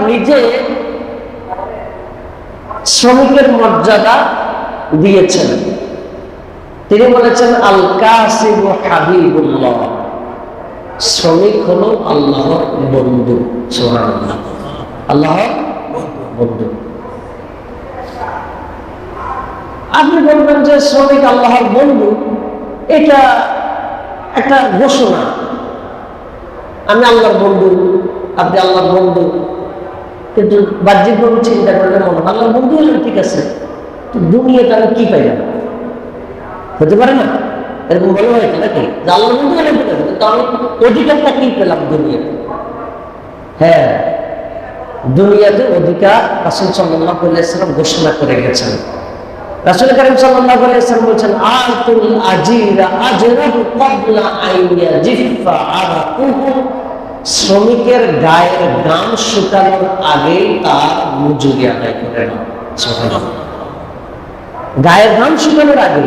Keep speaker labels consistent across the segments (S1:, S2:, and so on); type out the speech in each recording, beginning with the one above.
S1: নিজে শ্রমিকের মর্যাদা দিয়েছেন। তিনি বলেছেন আল কাসিবু হাবিবুল্লাহ, শ্রমিক হলো আল্লাহর বন্ধু। সুবহানাল্লাহ, আল্লাহর বন্ধু। আপনি বলবেন যে শ্রমিক আল্লাহর বন্ধু, এটা একটা ঘোষণা, আমি আল্লাহর বন্ধু, আপনি আল্লাহর বন্ধু। কিন্তু বাহ্যিকভাবে চিন্তা করলে মনে হয় আল্লাহর বন্ধু হলে ঠিক আছে, তো দুনিয়াতে আমি কি পাইলাম? হতে পারে না, এরকম বলা হয়েছে নাকি যে আল্লাহর বন্ধু হলে ঠিক আছে, কিন্তু আমি অধিকারটা কি পেলাম দুনিয়াতে? হ্যাঁ, দুনিয়াতে অধিকার রাসূল সাল্লাল্লাহু আলাইহি ওয়াসাল্লাম ঘোষণা করে গেছেন। রাসূল কারীম সাল্লাল্লাহু আলাইহি ওয়াসাল্লাম বলেছেন আতুল আজিরা আজরাহু ক্বাবলা আইয়া জিফা আরাকুহু, শ্রমিকের গায়ের ঘাম শুকানোর আগে তার মজুরি আদায় করে নাও। সুবহানাল্লাহ, গায়ের ঘাম শুকানোর আগে,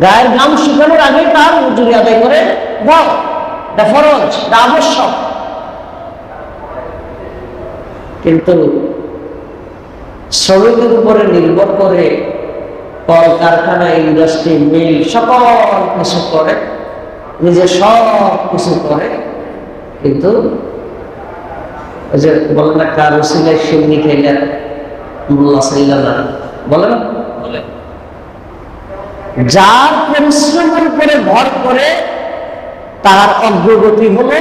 S1: গায়ের ঘাম শুকানোর আগে তার মজুরি আদায় করে দাও। এটা ফরজ, এটা আবশ্যক। কিন্তু শ্রমিকের উপরে নির্ভর করে কলকারখানা, ইন্ডাস্ট্রি, মিল সকল কিছু করে, নিজে সব কিছু করে, কিন্তু ওই যে বলেন না কার ওসিলায় সিন্নি খাইলেন মোল্লা চাইলেন না, বলেন, যার পরিশ্রমের উপরে ভর করে তার অগ্রগতি হলো,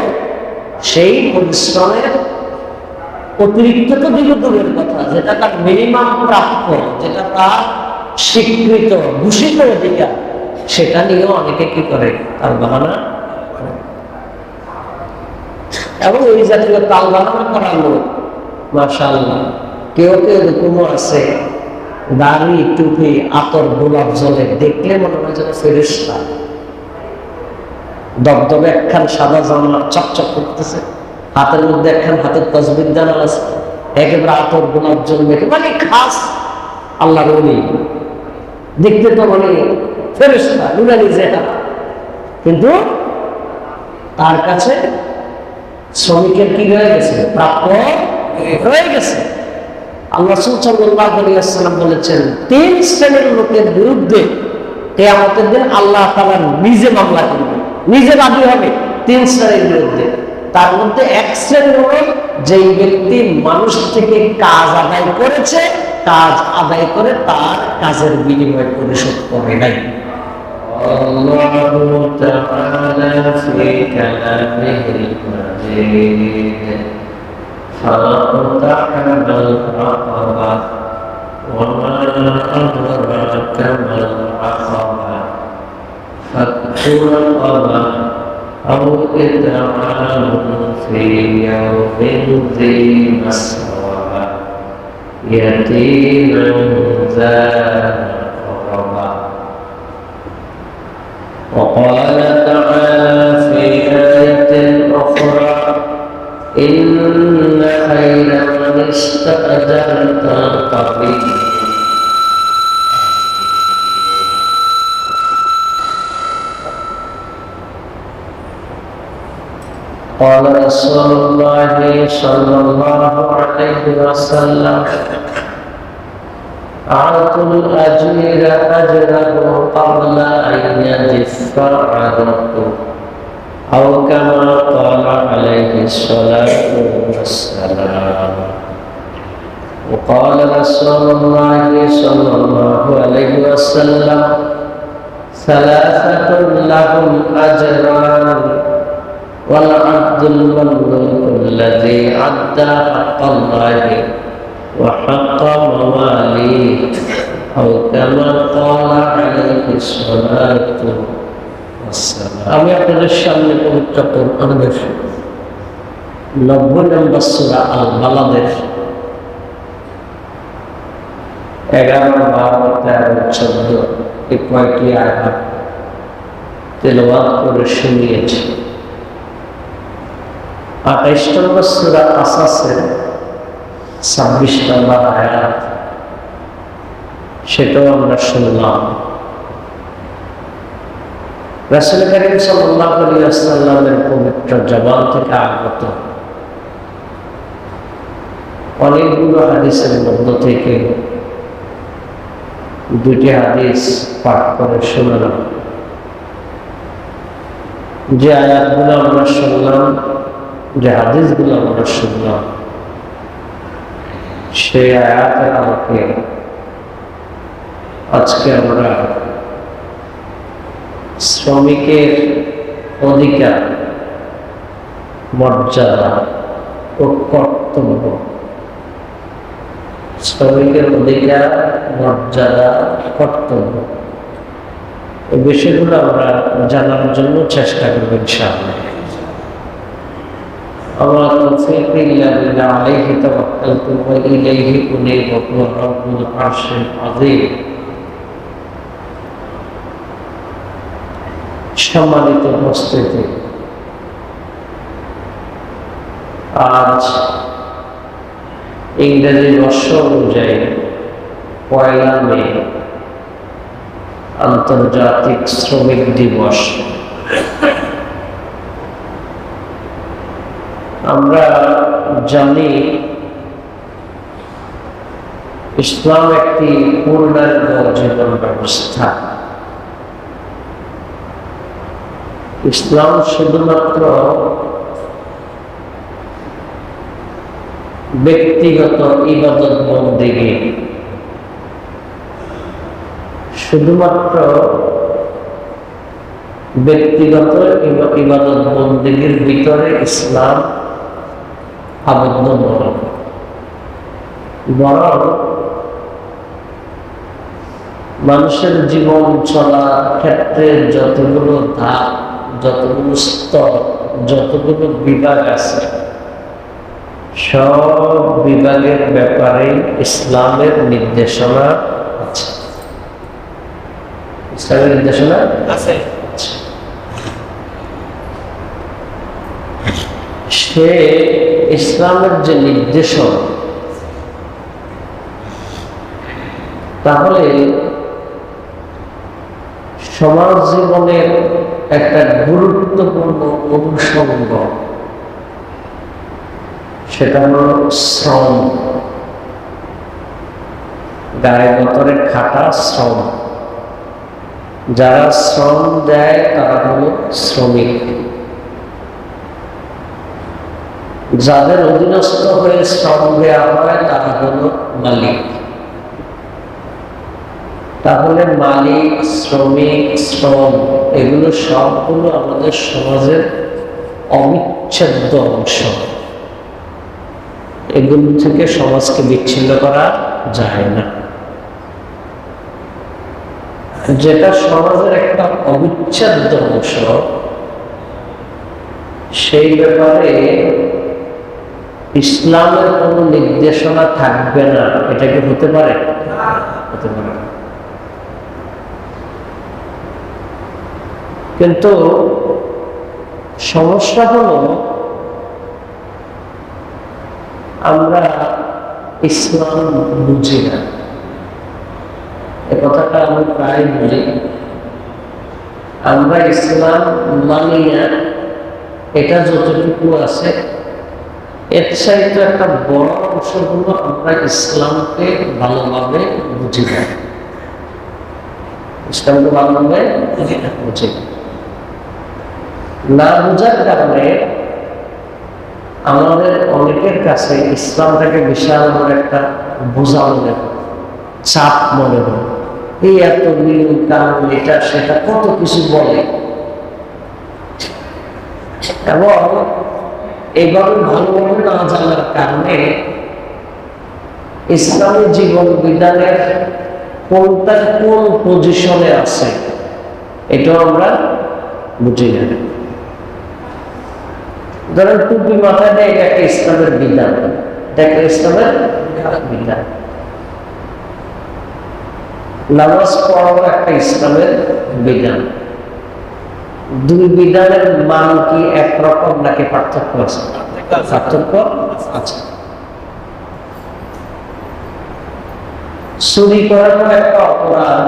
S1: সেই পরিশ্রমের অতিরিক্ত তো দূরের কথা, যেটা তার মিনিমাম প্রাপ্য, যেটা তার স্বীকৃত ঘোষিত অধিকার, সেটা নিয়েও অনেকে কি করে, তার বাহানা। এবং এই জাতীয় তাল বাহানা করার লোক মাশাআল্লাহ কেউ কেউ এরকমও আছে, দাড়ি, টুপি, আতর, গোলাপ জলে দেখলে মনে হয় যেন ফেরেশতা, দবদবে একখান সাদা জামা চকচক করতেছে, হাতের মধ্যে একখান হাতের তাসবিহ দানা আছে, একেবারে আতর গোলাপ জল মেখে, মানে খাস আল্লাহর ওলি, দেখতে তো মানে ফেরেশতা, নুরানি চেহারা, কিন্তু তার কাছে শ্রমিকের কি হয়ে গেছে, প্রাপ্য হয়ে গেছে। আল্লাহ রাসূল সাল্লাল্লাহু আলাইহি ওয়াসাল্লাম বলেছেন, তিন শ্রেণীর লোকের বিরুদ্ধে কিয়ামতের দিন আল্লাহ তাআলা নিজে মামলা করবেন, নিজে বাদী হবে তিন শ্রেণীর বিরুদ্ধে। তার মধ্যে এক শ্রেণী হলো যেই ব্যক্তি মানুষ থেকে কাজ আদায় করেছে, কাজ আদায় করে তার কাজের বিনিময় পরিশোধ করে নাই। আল্লাহু তাআলা ফি কালামিহিল মাজিদ ফালাতাহামাল আকাবা ওয়া মা আদরাকা মাল আকাবা ফাতহু রাকাবা আও ইতআমু ফি ইয়াওমিন যী মাসরাবা ইয়াতীমান যা মাকরাবা। وقال تعالى في آية أخرى إن خير من استأجرت القوي. قال رسول الله صلى الله عليه وسلم أعطوا الأجير أجره قبل أن يجف عرقه أو كما قال عليه الصلاة والسلام. وقال رسول الله صلى الله عليه وسلم ثلاثة لهم أجران والعبد المملوك الذي أدى حق الله وحق مواليه أو كما قال عليه الصلاة والسلام. আমি আপনাদের সামনে পবিত্র কোরআনের 90 নম্বর সূরা আল বালাদের 11, 12, 13, 14 এই কয়েকটি আয়াত তেলাওয়াত করে শুনিয়েছি। 28 নম্বর সূরা কাসাসের 26 নম্বর আয়াত, সেটাও আমরা শুনলাম। রাসূল কারীম সাল্লাল্লাহু আলাইহি ওয়াসাল্লামের পবিত্র জবান থেকে আগত অনেকগুলো হাদিসের মধ্য থেকে দুটি হাদিস পাঠ করে শোনালাম। যে আয়াতগুলো আমরা শুনলাম, যে হাদিসগুলো আমরা শুনলাম, সেই আয়াতের আলোকে আজকে আমরা শ্রমিকের অধিকার, মর্যাদা ও কর্তব্য, শ্রমিকের অধিকার, মর্যাদা, কর্তব্য, এই বিষয়গুলো আমরা জানার জন্য চেষ্টা করব ইনশাআল্লাহ। আমার তৌফিক ইল্লা বিল্লাহ, আলাইহি তাওয়াক্কালতু ওয়া ইলাইহি উনীব, ওয়া হুয়া রাব্বুল আরশিল আযীম। সম্মানিত উপস্থিতি, আজ ইংরেজি বর্ষ অনুযায়ী 1 মে আন্তর্জাতিক শ্রমিক দিবস। আমরা জানি ইসলাম একটি পূর্ণাঙ্গ জীবন ব্যবস্থা। ইসলাম শুধুমাত্র ব্যক্তিগত ইবাদত বন্দেগী, শুধুমাত্র ব্যক্তিগত ইবাদত বন্দেগীর ভিতরে ইসলাম আবদ্ধ নয়, বরং মানুষের জীবন চলার ক্ষেত্রে যতগুলো ধাপ, যতগুলো স্তর, যতগুলো বিভাগ আছে, সব বিভাগের ব্যাপারে ইসলামের নির্দেশনা আছে। ইসলামের নির্দেশনা আছে। সে ইসলামের যে নির্দেশন, তাহলে সমাজ জীবনের একটা গুরুত্বপূর্ণ অনুষঙ্গ, সেটা হল শ্রম, গায়ে গতরে খাটা শ্রম। যারা শ্রম দেয় তারা হল শ্রমিক। যাদের অধীনস্থ হয়ে শ্রম দেওয়া হয় তারা হল মালিক। তাহলে মালিক, শ্রমিক, শ্রম, এগুলো সবগুলো আমাদের সমাজের অবিচ্ছেদ্য অংশ। এগুলো থেকে সমাজকে বিচ্ছিন্ন করা যায় না। যেটা সমাজের একটা অবিচ্ছেদ্য অংশ, সেই ব্যাপারে ইসলামের কোনো নির্দেশনা থাকবে না, এটা কি হতে পারে? হতে পারে। কিন্তু সমস্যা হলো, আমরা ইসলাম বুঝি না। এ কথাটা আমি প্রায় বলি, আমরা ইসলাম মানি না। এটা যতটুকু আছে, এর চাইতে একটা বড় অংশ হলো আমরা ইসলামকে ভালোভাবে বুঝি না। ইসলামকে ভালোভাবে বুঝি না বোঝার কারণে আমাদের অনেকের কাছে ইসলামটাকে বিশাল বড় একটা বোঝা মনে হয়, চাপ মনে হয়। এই এত নিয়ম কানুন, এটা সেটা কত কিছু বলে, এবং এইভাবে ভালোভাবে না জানার কারণে ইসলামী জীবন বিধানের কোনটা কোন পজিশনে আছে এটাও আমরা বুঝি না। ধরেন টুপি মাথায় দেয়, এটা একটা ইসলামের বিধান, এটা একটা ইসলামের বিধান। নামাজ পড়াও একটা ইসলামের বিধান। দুই বিধানের মান কি একরকম নাকি পার্থক্য আছে? পার্থক্য আছে। চুরি করারও একটা অপরাধ,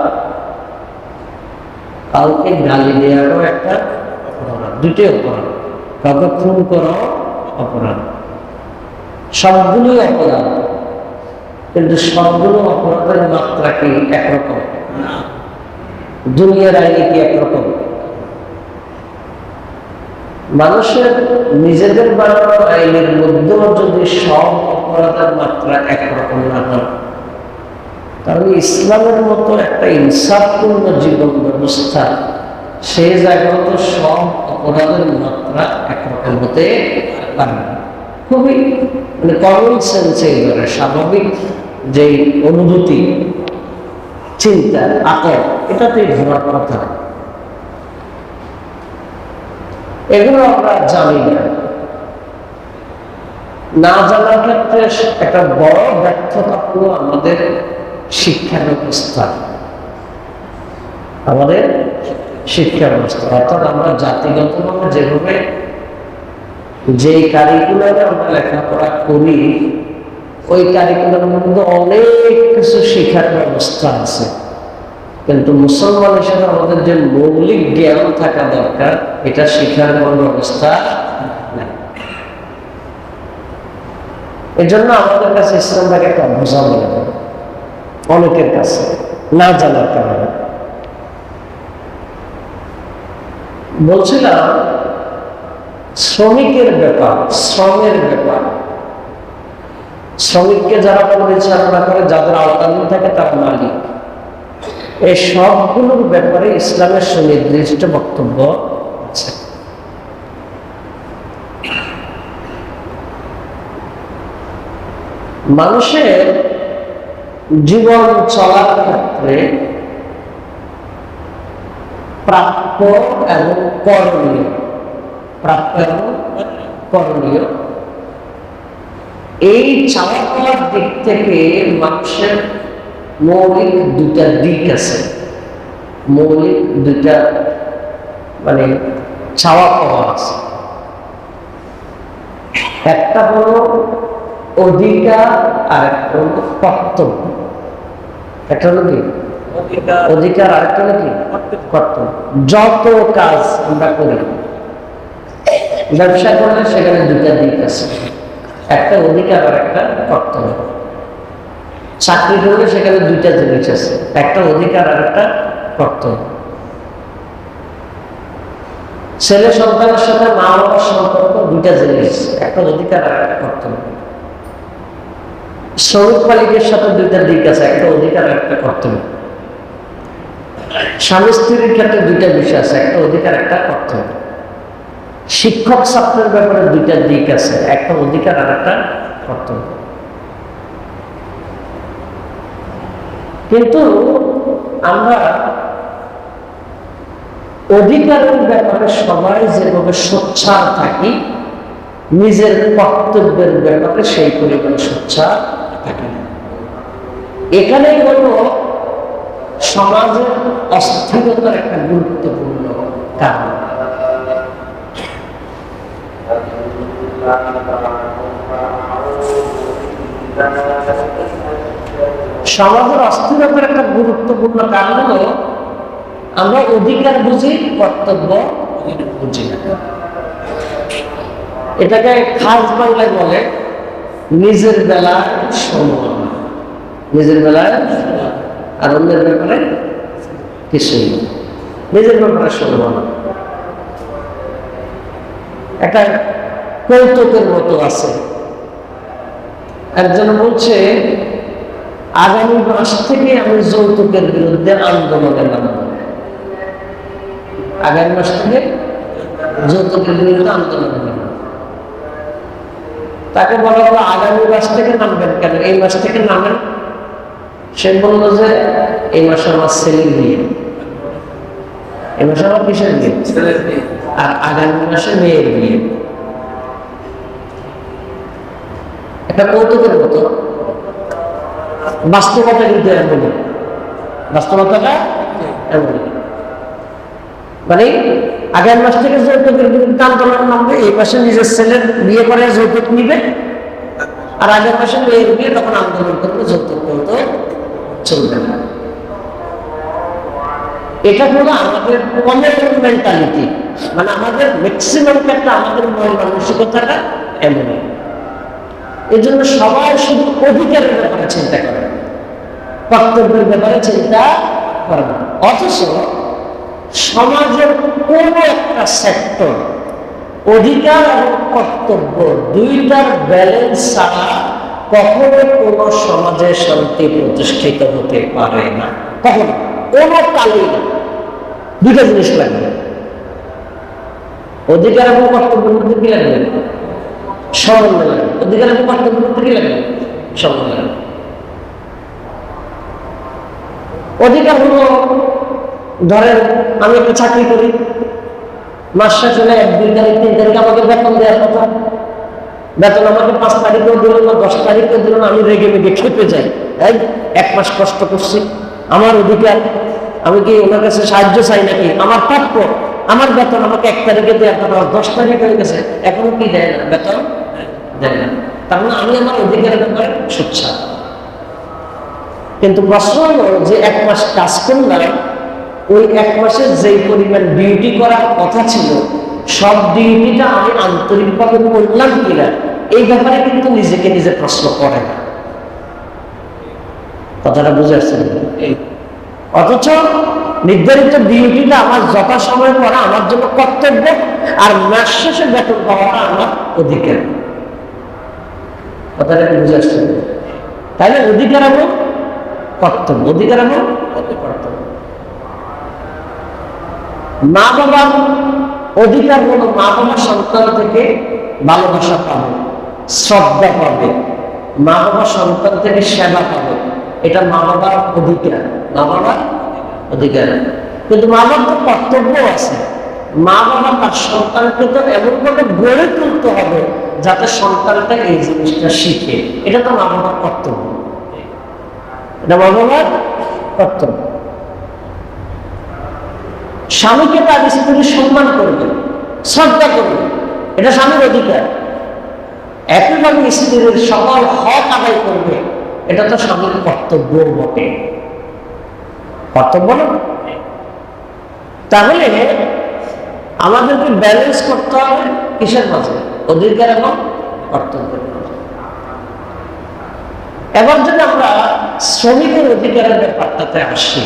S1: কাউকে গালি দেওয়ারও একটা অপরাধ, দুটি অপরাধ। কাউকে খুন করাও অপরাধ। সবগুলোই অপরাধ, কিন্তু সবগুলো অপরাধের মাত্রা কি একরকম? দুনিয়ার আইনে কি একরকম? মানুষের নিজেদের বানানো আইনের মধ্যেও যদি সব অপরাধের মাত্রা একরকম না হয়, তাহলে ইসলামের মতো একটা ইনসাফপূর্ণ জীবন ব্যবস্থা সেই জায়গায় তো সব অপরাধের মাত্রা একরকম হতে পারে না। খুবই কমন সেন্সে ধরে স্বাভাবিক যে অনুভূতি, চিন্তা, আকল, এটাতেই ধরার কথা। এগুলো আমরা জানি না জানার ক্ষেত্রে একটা বড় ব্যর্থতা হলো আমাদের শিক্ষা ব্যবস্থা। আমাদের শিক্ষা ব্যবস্থা অর্থাৎ আমরা জাতিগতভাবে যেভাবে যে কারিকুলামে আমরা লেখাপড়া করি, ওই কারিকুলামের মধ্যে অনেক কিছু শিক্ষার ব্যবস্থা আছে, কিন্তু মুসলমান হিসেবে আমাদের যে মৌলিক জ্ঞান থাকা দরকার, এটা শিক্ষার কোনো ব্যবস্থা নেই। এই জন্য আমাদের কাছে ইসলামটাকে একটা বোঝা মনে হয় অনেকের কাছে, না জানার কারণে। বলছিলাম শ্রমিকের ব্যাপার, শ্রমের ব্যাপার। শ্রমিককে যারা পরিচালনা করে, যাদের আওতাধীন থাকে, তার মালিক। এই সবগুলোর ব্যাপারে ইসলামের সুনির্দিষ্ট বক্তব্য আছে। মানুষের জীবন চলার ক্ষেত্রে প্রাপ্য এবং করণীয়, প্রাপ্য এবং করণীয়, এই চাওয়া পাওয়ার দিক থেকে মানুষের মৌলিক দুটা দিক আছে। মৌলিক দুটা চাওয়া পাওয়া আছে। একটা হলো অধিকার আর একটা হলো কর্তব্য। একটা হলো কি অধিকার, আর একটা হলো কি কর্তব্য। যত কাজ আমরা করি, ব্যবসা করলে সেখানে দুটা দিক আছে, একটা অধিকার আর একটা কর্তব্য। চাকরি করলে সেখানে দুইটা জিনিস আছে, একটা অধিকার আর একটা কর্তব্য। ছেলে সন্তানের সাথে মা বাবার সম্পর্ক দুইটা জিনিস, একটা অধিকার আর একটা কর্তব্য। শ্রমিক মালিকের সাথে দুইটা দিক আছে, একটা অধিকার আর একটা কর্তব্য। স্বামী স্ত্রীর ক্ষেত্রে দুইটা বিষয় আছে, একটা অধিকার একটা কর্তব্য। শিক্ষক ছাত্রের ব্যাপারে দুইটা দিক আছে, একটা অধিকার আর একটা কর্তব্য। কিন্তু আমরা অধিকারের ব্যাপারে সবাই যেভাবে সোচ্চার থাকি, নিজের কর্তব্যের ব্যাপারে সেই পরিমাণ সোচ্চার থাকি না। এখানেই হলো সমাজের অস্থিরতার একটা গুরুত্বপূর্ণ কারণ। সমাজের অস্থিরতার একটা গুরুত্বপূর্ণ কারণ হলো আমরা অধিকার বুঝি, কর্তব্য বুঝি না। এটাকে খাস বাংলায় বলে নিজের বেলায় সমান, নিজের বেলায় আর অন্যের ব্যাপারে কিছুই না, নিজের ব্যাপারে সমান। একটা কৌতুকের মতো আছে। একজন বলছে, আগামী মাস থেকে আমি যৌতুকের বিরুদ্ধে আন্দোলনে নামব। আগামী মাস থেকে যৌতুকের বিরুদ্ধে আন্দোলনে নামব। তাকে বলা হলো, আগামী মাস থেকে নামবেন কেন, এই মাস থেকে নামেন। সে বলল যে এই মাসে আমার ছেলের বিয়ে, এই মাসে আমার কিসের বিয়ে, আর আগামী মাসে মেয়ের বিয়ে। একটা কৌতুকের মতো, বাস্তবতা কিন্তু এমনই। বাস্তবতাটা এমনই, আগামী মাস থেকে যৌতুকের বিরুদ্ধে আন্দোলন নামবে, এই মাসে নিজের ছেলের বিয়ে করে যৌতুক নিবে, আর আগের মাসে মেয়ের বিয়ে, তখন আন্দোলন করবে, যৌতুক করতে চলবে না। এটা হলো আমাদের কমন মেন্টালিটি, আমাদের ম্যাক্সিমাম ক্ষেত্রে আমাদের মন মানসিকতাটা এমনই। এই জন্য সবাই শুধু অধিকারের ব্যাপারে চিন্তা করে, কর্তব্যের ব্যাপারে চিন্তা করে না। অথচ সমাজের কোন একটা সেক্টর অধিকার এবং কর্তব্য দুইটার ব্যালেন্স ছাড়া কখনো কোনো সমাজে শান্তি প্রতিষ্ঠিত হতে পারে না। কখনো কোনো কালেই না। দুইটা জিনিস লাগবে, অধিকার এবং কর্তব্যের মধ্যে কি লাগবে? সমন্বয় লাগবে। অধিকার এবং কর্তব্যের মধ্যে কি লাগবে? সমন্বয় লাগবে। অধিকার হলো, ধরেন আমি একটা চাকরি করি, মাস শেষ হলে 1, 2 তারিখ 3 তারিখ আমাকে বেতন দেওয়ার কথা। বেতন আমাকে 5 তারিখেও দিল না, 10 তারিখেও দিল না, আমি রেগে মেগে খেপে যাই। এই 1 মাস কষ্ট করছি, আমার অধিকার, আমি কি ওনার কাছে সাহায্য চাই নাকি? আমার প্রাপ্য, আমার বেতন আমাকে 1 তারিখে দেওয়ার কথা, 10 তারিখ হয়ে গেছে, এখনো কি দেয় না? বেতন দেয় না। তার মানে আমি আমার অধিকারের ব্যাপারে সোচ্চার। কিন্তু প্রশ্ন হলো যে 1 মাস কাজ করলাম, ওই 1 মাসে যেই পরিমাণ ডিউটি করার কথা ছিল, সব ডিউটিটা আমি আন্তরিকভাবে করলাম কিনা, এই ব্যাপারে কিন্তু নিজেকে নিজে প্রশ্ন করে না। কথাটা বুঝে আসছেন? অথচ নির্ধারিত ডিউটিটা আমার যথাসময়ে করা আমার জন্য কর্তব্য, আর মাস শেষে বেতন পাওয়াটা আমার অধিকার। কথাটা বুঝে আসছেন? তাইলে অধিকার এবং কর্তব্য, অধিকার এবং কর্তব্য। মা বাবার অধিকার হলো মা বাবা সন্তান থেকে ভালোবাসা পাবে, শ্রদ্ধা পাবে, মা বাবা সন্তান থেকে সেবা পাবে। এটা মা বাবার অধিকার, মা বাবার অধিকার। কিন্তু মা বাবার কর্তব্য আছে। মা বাবা তার সন্তানকে তো এমনভাবে গড়ে তুলতে হবে যাতে সন্তানটা এই জিনিসটা শিখে। এটা তো মা বাবার কর্তব্য, এটা মা বাবার কর্তব্য। স্বামীকে তার স্ত্রী সম্মান করবে, শ্রদ্ধা করবে, এটা স্বামীর অধিকার। একইভাবে স্ত্রীর সকল হক আদায় করবে, এটা তো স্বামীর কর্তব্য বটে। কর্তব্য না? তাহলে আমাদেরকে ব্যালেন্স করতে হবে কিসের মাঝে? অধিকার এবং কর্তব্যের মাঝে। এবার যদি আমরা শ্রমিকের অধিকারের ব্যাপারটাতে আসি,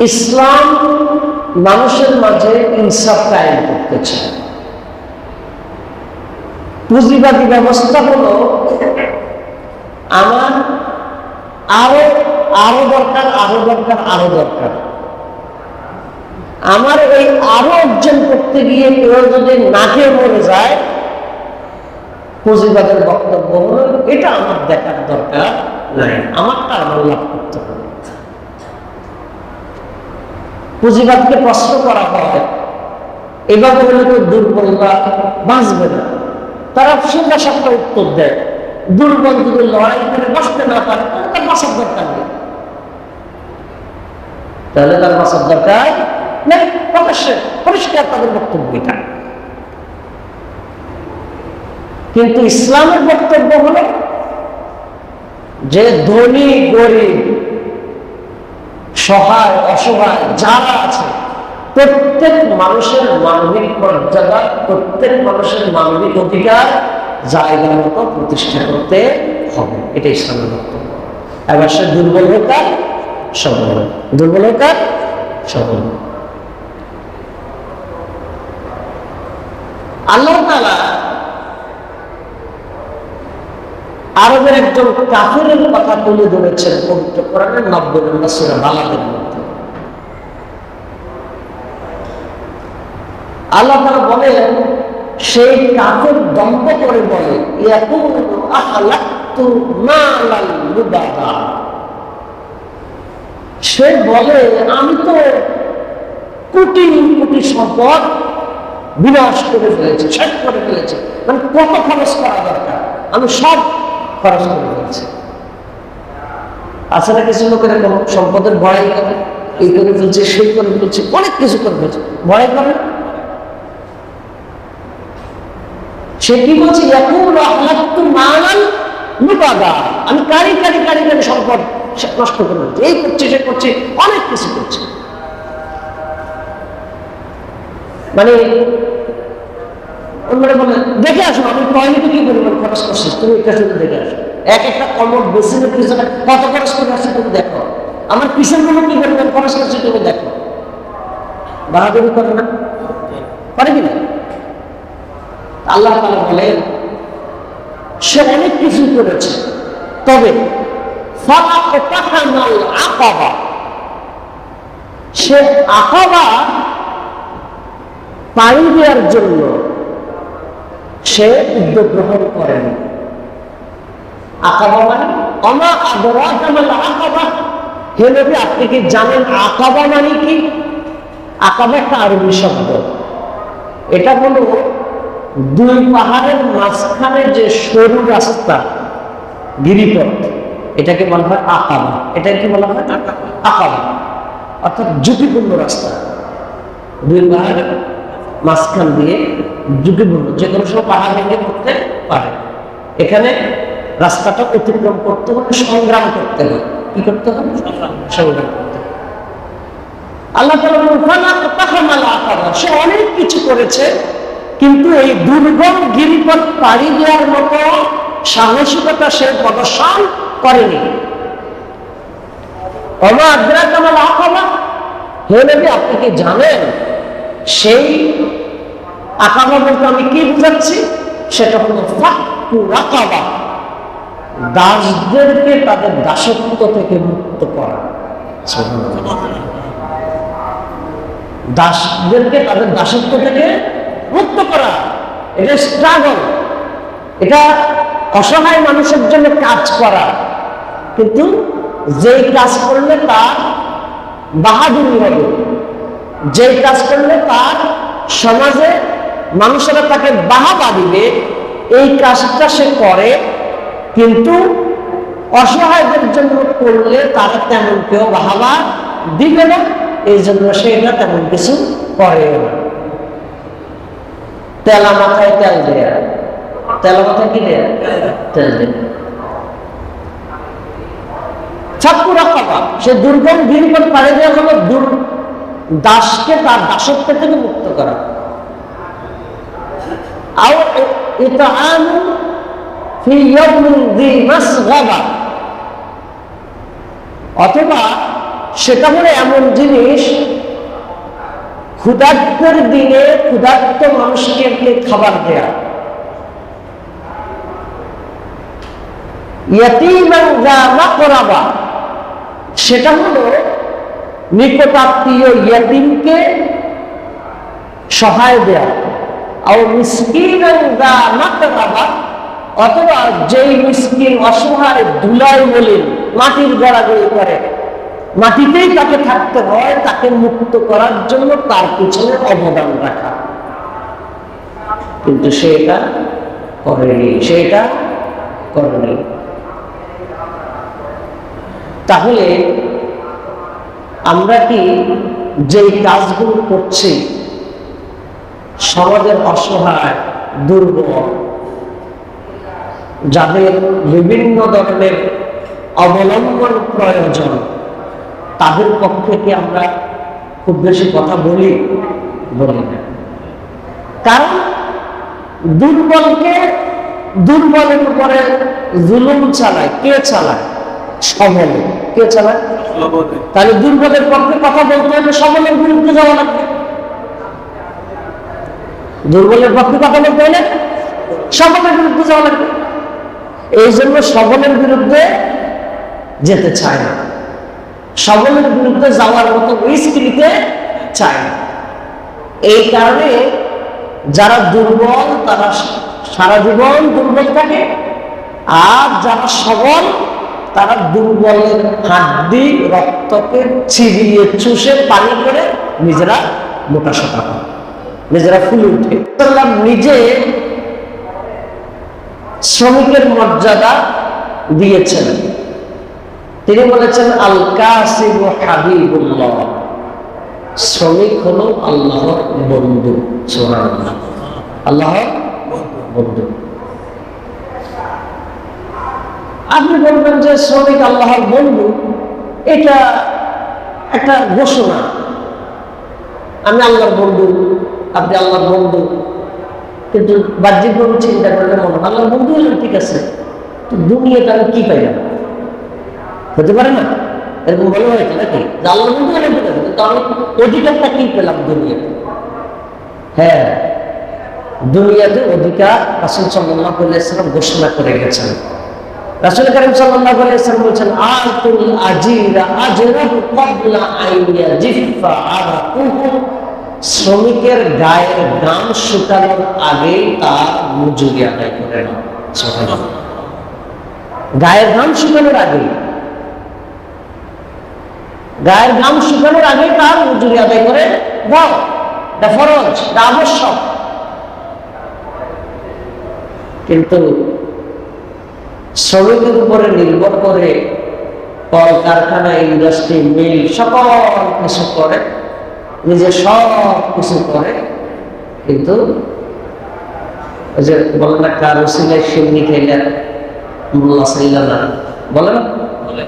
S1: ইসলাম মানুষের মাঝে ইনসাফ কায়েম করতে চায়। পুঁজিবাদী ব্যবস্থা হলো আমার আরো আরো দরকার, আরো দরকার, আরো দরকার। আমার এই আরো অর্জন করতে গিয়ে কেউ যদি না খেয়ে মরে যায়, পুঁজিবাদের বক্তব্য হলো এটা আমার দেখার দরকার নাই, আমারটা আমার লাভ করতে হবে। পুঁজিবাদকে প্রশ্ন করা হয়, এভাবে হলে তো দুর্বলরা বাঁচবে না। তারা সোজা সাপটা উত্তর দেয়, দুর্বল যদি লড়াই করে বাঁচতে না পারে তার বাঁচার দরকার নেই। তাহলে তার বাঁচার দরকার নেই, প্রকাশ্যে পরিষ্কার তাদের বক্তব্য এটা। কিন্তু ইসলামের বক্তব্য হলো যে ধনী গরিব সহায় অসহায় যারা আছে প্রত্যেক মানুষের মানবিক মর্যাদা, প্রত্যেক মানুষের মানবিক অধিকার জায়গা মতো প্রতিষ্ঠা করতে হবে। এটা ইসলামের বক্তব্য। এবার সে দুর্বল হোক আর সবল হোক, দুর্বল হোক আর সবল হোক। আল্লাহ তাআলা আরবের একজন কাফিরের কথা তুলে ধরেছেন পবিত্র কোরআনের 90 নম্বর সূরা বালাদের মধ্যে। আল্লাহ তাআলা বলেন, সেই কাফের দম্ভ করে বলে, ইয়াকুলু আহলাকতু মালাল লুবাদা। সে বলে আমি তো কোটি কোটি সম্পদ বিনাশ করে ফেলেছি, শেষ করে ফেলেছি, মানে কত খরচ করা দরকার আমি সব খরচ করে ফেলেছি। আচ্ছা, কিছু লোকের এরকম সম্পদের ভয় করে, এই করে ফেলছে, সেই করে ফেলছে, অনেক কিছু করে ফেলছে, ভয় করে। সে কি বলছে, আমি কারি কারি কারি কারি সম্পদ নষ্ট করে ফেলছি, এই করছে সে করছে, অনেক কিছু করছে। মানে অন্যরা বলে দেখে আসো আমি টয়লেটে কি পরিমাণ খরচ করছি, তুমি এটা শুধু দেখে আসো। এক একটা কমর বেসিনের পিছনে কত খরচ করে আসছে তুমি দেখো, আমার পিছনগুলো কি পরিমাণ খরচ করছে তুমি দেখো। বাহাদুরি করে না, পারে কিনা? আল্লাহ তাআলা বলেন সে অনেক কিছু করেছে, তবে ফালাকতাহামাল আকাবা, সে আকাবা পাড়ি দেওয়ার জন্য সে উদ্যোগ গ্রহণ করেনি। আকাবা মানে অমা আদরাকা মাল আকাবা, হে নবী আপনি কি জানেন আকাবা মানে কি? আকাবা একটা আরবি শব্দ, এটা হলো দুই পাহাড়ের মাঝখানে যে সরু রাস্তা, গিরিপথ, এটাকে বলা হয় আকাবা। এটাকে বলা হয় আকাবা, অর্থাৎ ঝুঁকিপূর্ণ রাস্তা। দুই পাহাড়ের মাঝখান দিয়ে ঝুঁকিপূর্ণ, যে কোনো সময় পাহাড় ভেঙে পড়তে পারে। এখানে রাস্তাটা অতিক্রম করতে হলে সংগ্রাম করতে হবে। কি করতে হবে? সংগ্রাম করতে হবে। আল্লাহ তাআলা সে অনেক কিছু করেছে, কিন্তু এই দুর্গম গিরিপথ পাড়ি দেওয়ার মতো সাহসিকতা সে প্রদর্শন করেনি। ওমা আদরাকা মাল আকাবা, হে নবী আপনি কি জানেন সেই আকাবা বলতে আমি কি বুঝাচ্ছি? সেটা হলো ফাক্কু রাকাবা, দাসদেরকে তাদের দাসত্ব থেকে মুক্ত করা। দাসদেরকে তাদের দাসত্ব থেকে মুক্ত করা, এটা স্ট্রাগল, এটা অসহায় মানুষের জন্য কাজ করা। কিন্তু যেই কাজ করলে তার বাহাদুরি হবে, যেই কাজ করলে তার সমাজে মানুষেরা তাকে বাহাবা দিবে, এই কাজটা সে করে। কিন্তু অসহায়দের জন্য করলে তারা তেমন কেউ বাহাবা দিবে না, এই জন্য সে এটা তেমন কিছু করে না। তেলা মাথায় তেল দেয়া, তেলা মাথায় কি দেয়া? তেল দেয়া। ফাক্কু রাকাবা, সে দুর্গম গিরিপথ পাড়ি দেওয়া হলো দাসকে তার দাসত্ব থেকে মুক্ত করা। আও ইতআমু ফি ইয়াউমিন যী মাসগাবা, অথবা সেটা হলো এমন জিনিস ক্ষুধার্তের দিনে ক্ষুধার্ত মানুষকে খাবার দেয়া। ইয়াতীমান যা মাকরাবা, সেটা হলো নিকটাত্মীয় ইয়াতীমকে সহায় দেয়া। আর মিসকিনান যা মাকরাবা, অথবা যেই মিসকিন অসহায় ধুলায় বলে মাটির গড়াগড়ি করে, মাটিতেই তাকে থাকতে হয়, তাকে মুক্ত করার জন্য তার পিছনে অবদান রাখা। কিন্তু সে এটা করেনি, সে এটা করেনি। তাহলে আমরা কি যেই কাজগুলো করছি সমাজের অসহায় দুর্বল যাদের বিভিন্ন ধরনের অবলম্বন প্রয়োজন, তাদের পক্ষে কি আমরা খুব বেশি কথা বলি না? কারণ দুর্বলকে দুর্বলের উপরে জুলুম চালায় কে? চালায় সবলে। কে চালায়? তাহলে দুর্বলের পক্ষে কথা বলতে হলে সবলের বিরুদ্ধে যাওয়া লাগবে। দুর্বলের পক্ষে কথা বলতে হলে সবলের বিরুদ্ধে যাওয়া লাগবে। এই জন্য সবলের বিরুদ্ধে যেতে চায় না, সবলের বিরুদ্ধে যাওয়ার মতো রিস্ক নিতে চায় না। এই কারণে যারা দুর্বল তারা সারা জীবন দুর্বল থাকে, আর যারা সবল তারা দুর্বলের হাড্ডি রক্তকে চিবিয়ে চুষে পানি করে নিজেরা মোটা সোটা হয়, নিজেরা ফুলে উঠে। নিজে শ্রমিকের মর্যাদা দিয়েছেন। তিনি বলেছেন আল কাসিবু হাবিবুল্লাহ, শ্রমিক হলো আল্লাহর বন্ধু। সুবহানাল্লাহ, আল্লাহর বন্ধু। আপনি বলবেন যে শ্রমিক আল্লাহর বন্ধু, এটা একটা ঘোষণা, আমি আল্লাহর বন্ধু, আপনি আল্লাহর বন্ধু, কিন্তু বাহ্যিকভাবে চিন্তা করলে মনে হয় আল্লাহর বন্ধু হলেন, ঠিক আছে, তো দুনিয়াতে আমি কি পাইলাম? হতে পারে না এরকম মনে হয়েছে নাকি যে আল্লাহর বন্ধু হলেন, ঠিক আছে, কিন্তু আমি অধিকারটা কি পেলাম দুনিয়াতে? হ্যাঁ, দুনিয়াতে অধিকার রাসূল সাল্লাল্লাহু আলাইহি ওয়াসাল্লাম ঘোষণা করে গেছেন। রাসূল কারীম সাল্লাল্লাহু আলাইহি ওয়াসাল্লাম বলেছেন, আতুল আজিরা আজরাহু ক্বাবলা আন ইয়াজিফা আরাকুহু, শ্রমিকের গায়ের ঘাম শুকানোর আগেই তার মজুরি আদায় করে নাও। সুবহানাল্লাহ। গায়ের ঘাম শুকানোর আগেই, গায়ের ঘাম শুকানোর আগেই তার মজুরি আদায় করে দাও। এটা ফরজ, এটা আবশ্যক। কিন্তু শ্রমিকের উপরে নির্ভর করে কলকারখানা, ইন্ডাস্ট্রি, মিল সকল কিছু করে, নিজে সব কিছু করে, কিন্তু ওই যে বলেন না, কার ওসিলায় সিন্নি খাইলেন মোল্লা চাইলেন না, বলেন বলে,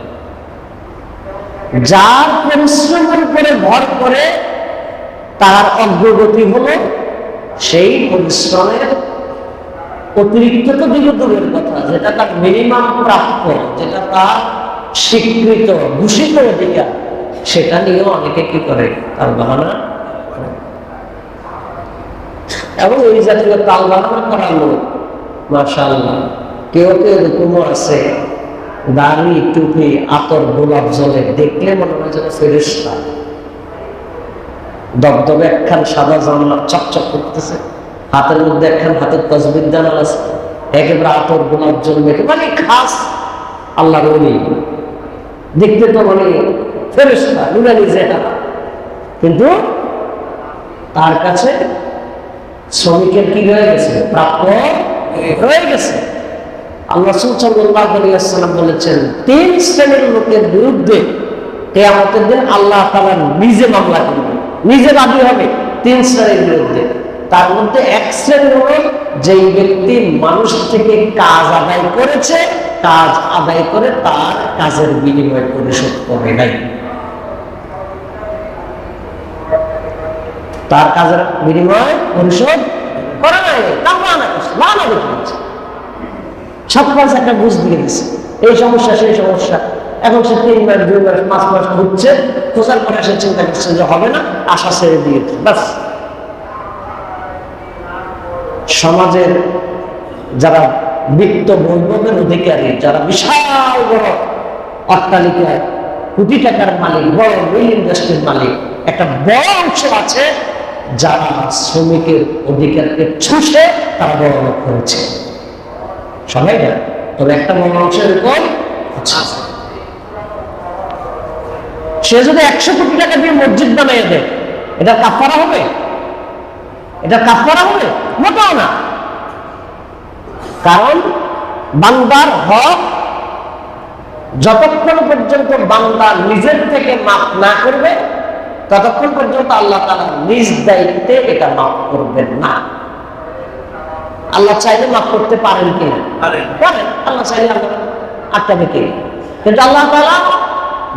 S1: যার পরিশ্রমের উপরে ভর করে তার অগ্রগতি হলো, সেই পরিশ্রমের অতিরিক্ত তো দূরের কথা, যেটা তার মিনিমাম প্রাপ্য, যেটা তার স্বীকৃত ঘোষিত অধিকার, সেটা নিয়েও অনেকে কি করে, তার বাহানা। এবং এই জাতীয় তাল বাহানা করার লোক মাশাআল্লাহ কেউ কেউ এরকমও আছে, দাড়ি, টুপি, আতর, গোলাপ জলে দেখলে মনে হয় যেন ফেরেশতা, দবদবে একখান সাদা জামা চকচক করতেছে, হাতের মধ্যে একখান হাতের তাসবিহ দানা আছে, একেবারে আতর গোলাপ জল মেখে, মানে খাস আল্লাহর ওলি, দেখতে তো মানে ফেরেশতা, নুরানি চেহারা, কিন্তু তার কাছে শ্রমিকের কি রয়ে গেছে, প্রাপ্য রয়ে গেছে। আল্লাহ রাসূল সাল্লাল্লাহু আলাইহি ওয়াসাল্লাম বলেছেন, তিন শ্রেণীর লোকের বিরুদ্ধে কিয়ামতের দিন আল্লাহ তাআলা নিজে মামলা করবেন, নিজে বাদী হবে তিন শ্রেণীর বিরুদ্ধে। তার মধ্যে এক শ্রেণী হলো যেই ব্যক্তি মানুষ থেকে কাজ আদায় করেছে, কাজ আদায় করে তার কাজের বিনিময় পরিশোধ করে নাই, তার কাজের বিনিময় পরিশোধ করে নাই, তার মানা করছে, মানা করছে, সব কাজ একটা বুঝ দিয়ে দিচ্ছে, এই সমস্যা সেই সমস্যা। এখন সে 3 মাস 2 মাস 5 মাস ঘুরছে, খোঁজার পরে সে চিন্তা করছে যে হবে না, আশা ছেড়ে দিয়েছে, বাস। সমাজের যারা বিত্ত বৈভবের অধিকারী, যারা বিশাল বড় অট্টালিকায় কোটি টাকার মালিক, বড় মিল ইন্ডাস্ট্রির মালিক, একটা বড় অংশ আছে যারা শ্রমিকের অধিকারকে ছুঁয়ে তারা বড় লোক হয়েছে। সবাই না, তবে একটা বড় অংশের উপর সে যদি 100 কোটি টাকা দিয়ে মসজিদ বানিয়ে দেয়, এটা কাফারা হবে? এটা কাফারা হবে? মোটেও না। কারণ বান্দার হক যতক্ষণ পর্যন্ত বান্দা নিজের থেকে মাফ না করবে, ততক্ষণ পর্যন্ত আল্লাহ তাআলা নিজ দায়িত্বে এটা মাফ করবেন না। আল্লাহ চাইলে মাফ করতে পারেন কিনা? পারেন। আল্লাহ চাইলে আল্লাহ আটকাবে কি? কিন্তু আল্লাহ তাআলা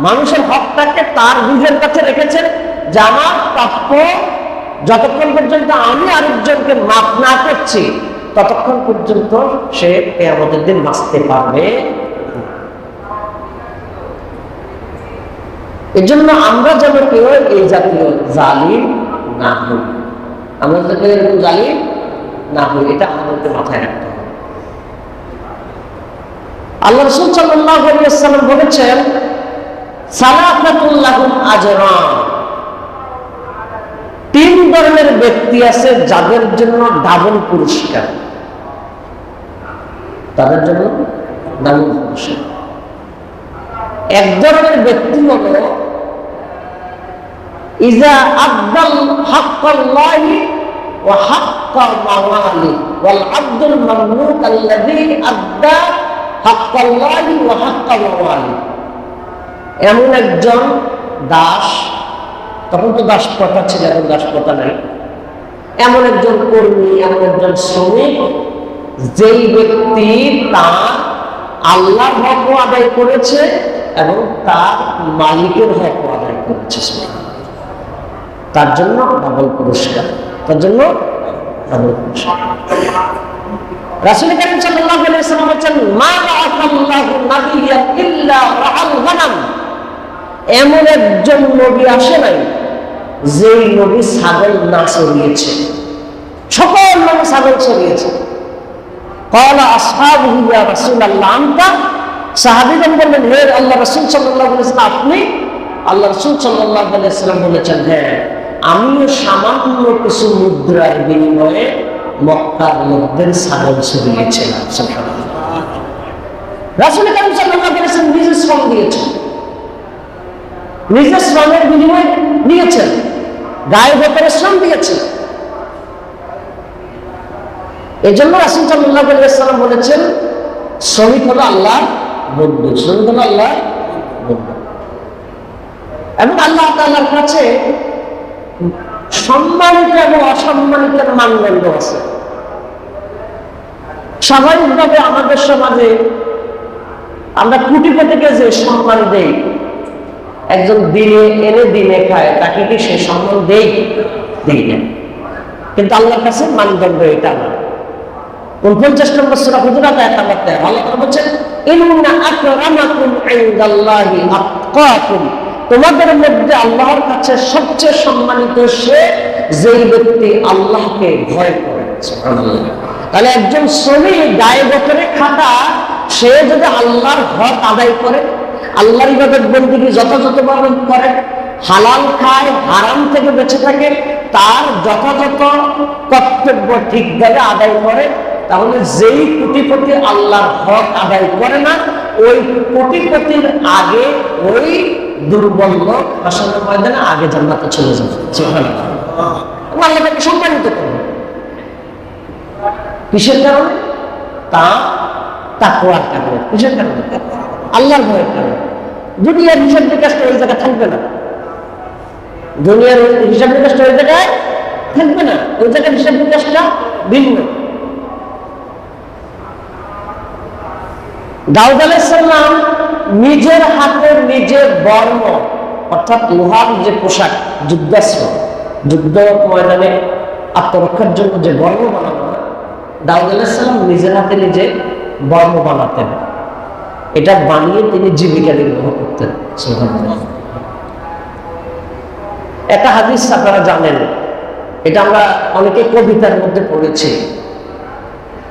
S1: মানুষের হকটাকে তার নিজের কাছে রেখেছেন যে আমার প্রাপ্য যতক্ষণ পর্যন্ত আমি আরেকজনকে মাফ না করছি, ততক্ষণ পর্যন্ত সে কিয়ামতের দিন বাঁচতে পারবে। এজন্য আমরা যেন কেউ এই জাতীয় জালিম না হই, আমরা যেন এরকম জালিম না হই, এটা আমাদেরকে মাথায় রাখতে হবে। আল্লাহ রাসূল সাল্লাল্লাহু আলাইহি ওয়াসাল্লাম বলেছেন, সালাতাতুল লাহুম আজরান, 3 ধরনের ব্যক্তি আছে যাদের জন্য ডাবল পুরস্কার, তাদের জন্য ডাবল পুরস্কার। এক ধরনের ব্যক্তি হলো ইজা আদ্দাল হাক্কাল্লাহি ওয়া হাক্কা মাওয়ালি ওয়াল আব্দুল মামলুক আল্লাযী আদ্দা হাক্কাল্লাহি ওয়া হাক্কা মাওয়ালি। এমন একজন দাস, তখন তো দাস প্রথা ছিল, এখন দাস প্রথা নাই, এমন একজন কর্মী, এমন একজন শ্রমিক যেই ব্যক্তি তার আল্লাহর হকও আদায় করেছে এবং তার মালিকের হকও আদায় করেছে, তার জন্য ডাবল পুরস্কার, তার জন্য রাসূল কারীম সাল্লাল্লাহু আলাইহি ওয়াসাল্লাম বলেন, মা বাআসাল্লাহু নাবিয়্যান ইল্লা রাআল গানাম। এমন একজন নবী আসে নাই যেই নবী ছাগল না চড়িয়েছে। সকল নবী ছাগল চড়িয়েছে। ক্বালা আসহাবুহু ইয়া রাসূলাল্লাহ আনতা। সাহাবীগণ বললেন, হে আল্লাহর রাসূল সাল্লাল্লাহু আলাইহি ওয়াসাল্লাম, আপনি? আল্লাহর রাসূল সাল্লাল্লাহু আলাইহি ওয়াসাল্লাম বলেছেন, হ্যাঁ, আমিও সামান্য কিছু মুদ্রার বিনিময়ে মক্কার লোকদের ছাগল চড়িয়েছিলাম। সুবহানাল্লাহ। রাসূল কারীম সাল্লাল্লাহু আলাইহি ওয়াসাল্লাম নিজে শ্রম দিয়েছেন, নিজের শ্রমের বিনিময়ে নিয়েছেন, গায়ে ভেতরে শ্রম দিয়েছেন। এই জন্য রাসূল সাল্লাল্লাহু আলাইহি ওয়াসাল্লাম বলেছেন, শ্রমিক হলো আল্লাহর বন্ধু, শ্রমিক হলো আল্লাহর বন্ধু। এবং আল্লাহ তাআলার কাছে সম্মানিত এবং অসম্মানিতের মানদণ্ড আছে। স্বাভাবিকভাবে আমাদের সমাজে আমরা কোটিপতিকে যে সম্মান দেই, একজন দিনে এনে দিনে খায়, তাকে কি সে সম্মান দেই না। কিন্তু আল্লাহর কাছে মানদণ্ড এটা না। 49 নম্বর সূরা হুজুরাত আয়াত নাম্বার 13 আল্লাহ তাআলা বলেন, ইন্না আকরামাকুম ইনদাল্লাহি আতকাকুম। তোমাদের মধ্যে আল্লাহর কাছে সবচেয়ে সম্মানিত সে যেই ব্যক্তি আল্লাহকে ভয় করে। সুবহানাল্লাহ। তাহলে একজন শ্রমিক গায়ে বছরে খাটা, সে যদি আল্লাহর হক আদায় করে, আল্লাহর ইবাদত বন্দেগী যথাযথভাবে করে, হালাল খায়, হারাম থেকে বেঁচে থাকে, তার যথাযথ কর্তব্য ঠিকভাবে আদায় করে, তাহলে যেই কোটিপতি আল্লাহর হক আদায় করে না, ওই কোটিপতির আগে ওই দুর্বল লোক হাসরের ময়দানে আগে জান্নাতে চলে যাবে। সুবহানাল্লাহ। আল্লাহ তাকে সম্মানিত করবে। কিসের কারণে? তাকওয়ার কারণে। কিসের কারণে? আল্লাহর ভয়ের কারণে। দুনিয়ার হিসাব নিকাশটা ওই জায়গায় থাকবে না। দুনিয়ার হিসাব নিকাশটা ওই জায়গায় থাকবে না। ওই জায়গায় হিসাব নিকাশটা ভিন্ন। দাউদ আলাইহিস সালাম নিজের হাতে নিজের বর্ম, অর্থাৎ লোহার যে পোশাক, যুদ্ধাস্ত্র, যুদ্ধ ময়দানে আত্মরক্ষার জন্য যে বর্ম বানানো হয়, দাউদ আলাইহিস সালাম নিজের হাতে নিজে বর্ম বানাতেন। এটা বানিয়ে তিনি জীবিকা নির্বাহ করতেন। সুবহানাল্লাহ। একটা হাদিস আপনারা জানেন, এটা আমরা অনেকে কবিতার মধ্যে পড়েছি।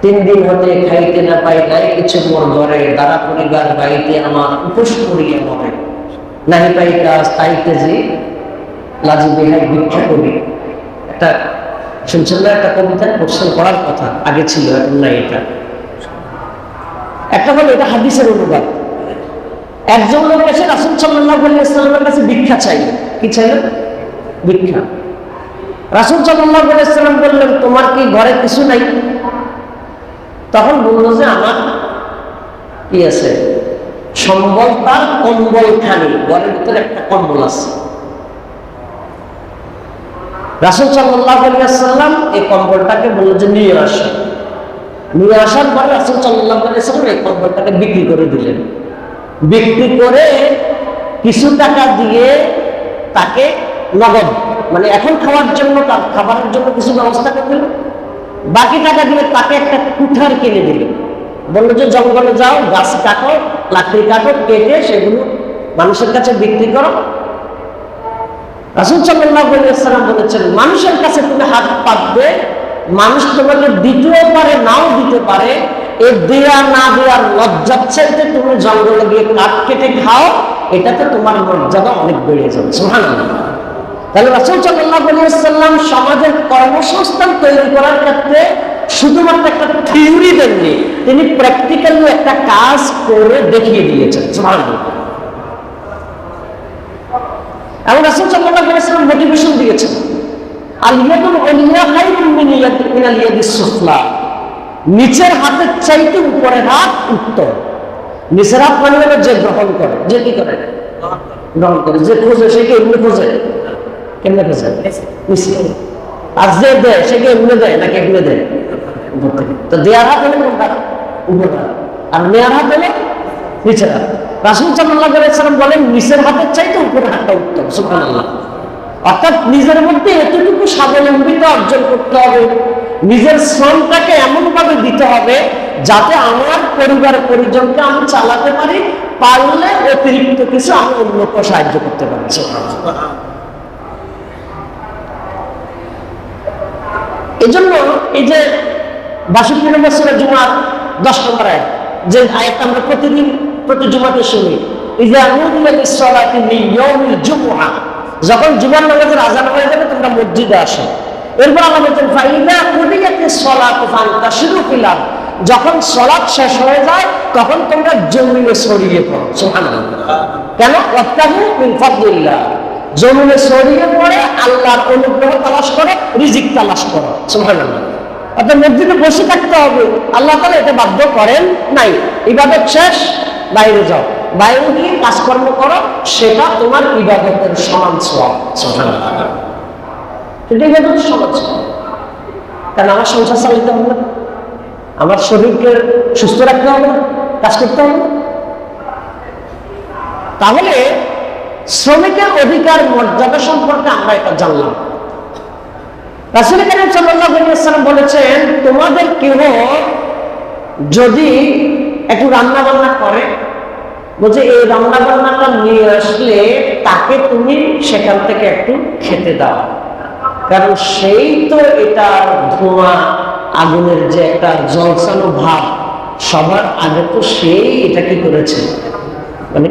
S1: 3 দিন হতে খাইতে না পাই নাই কিছু মোর ঘরে, দ্বারা পরিবার বাড়িতে আমার উপোস করিয়া মরে, নাহি পাই কাজ তাইতে যে লাজি বেহাই ভিক্ষা করি। একটা শুনছেন না, একটা কবিতা কোশ্চেন করার কথা আগে ছিল, এখন নাই। এটা একটা হলো, এটা হাদিসের অনুবাদ। একজন লোক এসে রাসূল সাল্লাল্লাহু আলাইহি ওয়াসাল্লামের কাছে ভিক্ষা চাইলেন। কি চাইলেন? ভিক্ষা। রাসূল সাল্লাল্লাহু আলাইহি ওয়াসাল্লাম বললেন, তোমার কি ঘরে কিছু নাই? তখন বললো যে আমার কি আছে, সম্বল তার কম্বল খানি, ঘরের ভিতরে একটা কম্বল আছে। রাসূল সাল্লাল্লাহু আলাইহি ওয়াসাল্লাম এই কম্বলটাকে বলল যে নিয়ে আসো। নিয়ে আসার পরে রাসূল সাল্লাল্লাহু আলাইহি ওয়াসাল্লাম এই কম্বলটাকে বিক্রি করে দিলেন। বিক্রি করে কিছু টাকা দিয়ে তাকে নগদ, মানে এখন খাওয়ার জন্য, তার খাবারের জন্য কিছু ব্যবস্থা করে দিল। বাকি টাকা দিয়ে তাকে একটা কুঠার কিনে দিল। বললো যে জঙ্গলে যাও, গাছ কাটো, লাকড়ি কাটো, কেটে সেগুলো মানুষের কাছে বিক্রি করো। রাসূল সাল্লাল্লাহু আলাইহি ওয়াসাল্লাম বলেছেন, মানুষের কাছে তুমি হাত পাতবে, মানুষ তোমাকে দিতেও পারে, নাও দিতে পারে। এ দেয়া না দেওয়ার লজ্জার চাইতে তুমি জঙ্গলে গিয়ে কাঠ কেটে খাও, এটাতে তোমার মর্যাদা অনেক বেড়ে যাবে। সুবহানাল্লাহ। তাহলে রাসূল সাল্লাল্লাহু আলাইহি ওয়াসাল্লাম সমাজের কর্মসংস্থান তৈরি করার ক্ষেত্রে শুধুমাত্র একটা থিওরি দেননি, তিনি প্র্যাকটিক্যালি একটা কাজ করে দেখিয়ে দিয়েছেন। সুবহানাল্লাহ। এবং রাসূল সাল্লাল্লাহু আলাইহি ওয়াসাল্লাম মোটিভেশন দিয়েছেন, আল ইয়াদুল উলিয়া খায়রুম মিনাল ইয়াদিস সুফলা। নিচের হাতের চাইতে উপরের হাত উত্তম। নিচের হাত মানে হলো যে গ্রহণ করে, যে কি করে গ্রহণ করে, যে খোঁজে সে কি এমনি খোঁজে, কেমনে খোঁজে, আর যে দেয় সে কি এমনি দেয় নাকি এমনি দেয়? তো দেয়ার হাত হলে কোনটা? উপরের হাত। আর নেয়ার হাত হলে নিচের হাত। রাসূল সাল্লাল্লাহু আলাইহি ওয়াসাল্লাম বলেন, নিচের হাতের চাইতে উপরের হাতটা উত্তম। সুবহানাল্লাহ। অর্থাৎ নিজের মধ্যে এতটুকু স্বাবলম্বিতা অর্জন করতে হবে নিজের শ্রমটাকে এমন ভাবে দিতে হবে যাতে আমার পরিবার পরিজনকে আমি চালাতে পারি, পারলে অতিরিক্ত কিছু আমি অন্যকে সাহায্য করতে পারছি। এই জন্য এই যে 62 নম্বর সূরা জুমার 10 নম্বর আয়াত, যে আয়াতটা আমরা প্রতিদিন প্রতি জুমাতে শুনি, ইযা নুদিয়া লিস-সালাতি মিন ইয়াউমিল জুমআহ, যখন জুমার নামাজের আযান হয়ে যাবে তোমরা মসজিদে আসো। এরপর আল্লাহ বলেন ফাইযা কুদিয়াতিস সালাতু ফান্তাশিরু ফিল আরদ, যখন সালাত শেষ হয়ে যায় তখন তোমরা জমিনে ছড়িয়ে পড়ো। সুবহানাল্লাহ। কেন? ওয়াবতাগু মিন ফাদলিল্লাহ, জমিনে ছড়িয়ে পড়ে আল্লাহর অনুগ্রহ তালাশ করো, রিজিক তালাশ করো। সুবহানাল্লাহ। অর্থাৎ মসজিদে বসে থাকতে হবে, আল্লাহ তাআলা এটা বাধ্য করেন নাই। ইবাদত শেষ, বাইরে যাও, বাইরে গিয়ে কাজকর্ম করো, সেটা তোমার ইবাদতের সমান সওয়াব। সুবহানাল্লাহ। সেটা ইবাদতের সমান সওয়াব। কারণ আমার সংসার চালাতে হবে, আমার শরীরকে সুস্থ রাখতে হবে, কাজ করতে হবে। তাহলে শ্রমিকের অধিকার মর্যাদা সম্পর্কে আমরা এটা জানলাম। রাসূল কারীম সাল্লাল্লাহু আলাইহি ওয়াসাল্লাম বলেছেন, তোমাদের কেউ যদি একটু রান্না বান্না করে, বলছে এই রান্না বান্নাটা নিয়ে আসলে তাকে তুমি সেখান থেকে একটু খেতে দাও, কারণ সেই তো এটা ধোঁয়া আগুনের যে একটা জ্বলসানো ভাব, সবার আগে তো সেই এটা কি করেছে, মানে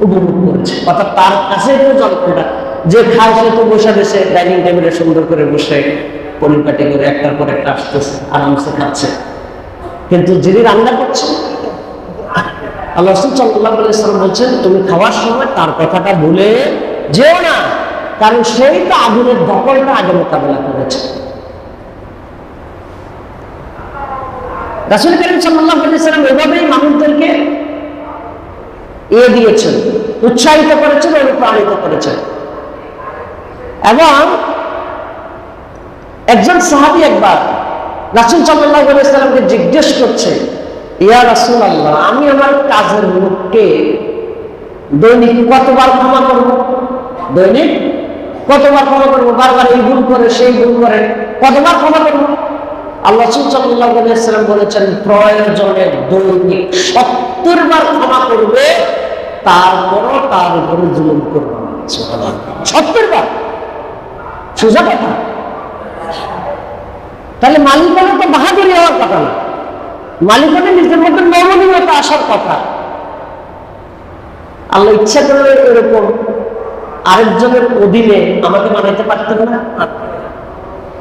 S1: উপভোগ করেছে। অর্থাৎ তার কাছে তো যন্ত্রটা, যে খায় সে তো বসে রয়েছে ডাইনিং টেবিলে সুন্দর করে বসে পরিপাটি করে একটার পর একটা আসতেছে, আরামসে খাচ্ছে। কিন্তু যিনি রান্না করছে, আল্লাহ রাসূল সাল্লাল্লাহু আলাইহি ওয়াসাল্লাম বলছেন, তুমি খাওয়ার সময় তার কথাটা ভুলে যেও না, কারণ সেই তো আগুনের দখলটা আগে মোকাবেলা করেছে। রাসূল কারীম সাল্লাল্লাহু আলাইহি ওয়াসাল্লাম এভাবেই মানুষদেরকে দিয়েছেন, উৎসাহিত করেছেন, অনুপ্রাণিত করেছেন। এবং একজন সাহাবী একবার রাসূল সাল্লাল্লাহু আলাইহি ওয়াসাল্লামকে জিজ্ঞেস করছে, ইয়া রাসূলুল্লাহ, আমি আমার কাজের লোককে দৈনিক কতবার ক্ষমা করব? দৈনিক কতবার ক্ষমা করব? বারবার এই ভুল করে সেই ভুল করে কতবার ক্ষমা করব? আল্লাহ রাসূল সাল্লাল্লাহু আলাইহি ওয়াসাল্লাম বলেছেন, প্রয়োজনে দৈনিক 70 বার ক্ষমা করবে, তারপরও তার উপরে জুলুম করবে না। সুবহানাল্লাহ। 70 বার, সোজা কথা। তাহলে মালিকানা তো বাহাদুরি হওয়ার কথা না, মালিকানা নিজের মধ্যে নমনীয়তা আসার কথা। আল্লাহ ইচ্ছা করলে এরকম আরেকজনের অধীনে আমাকে বানাইতে পারতেন না।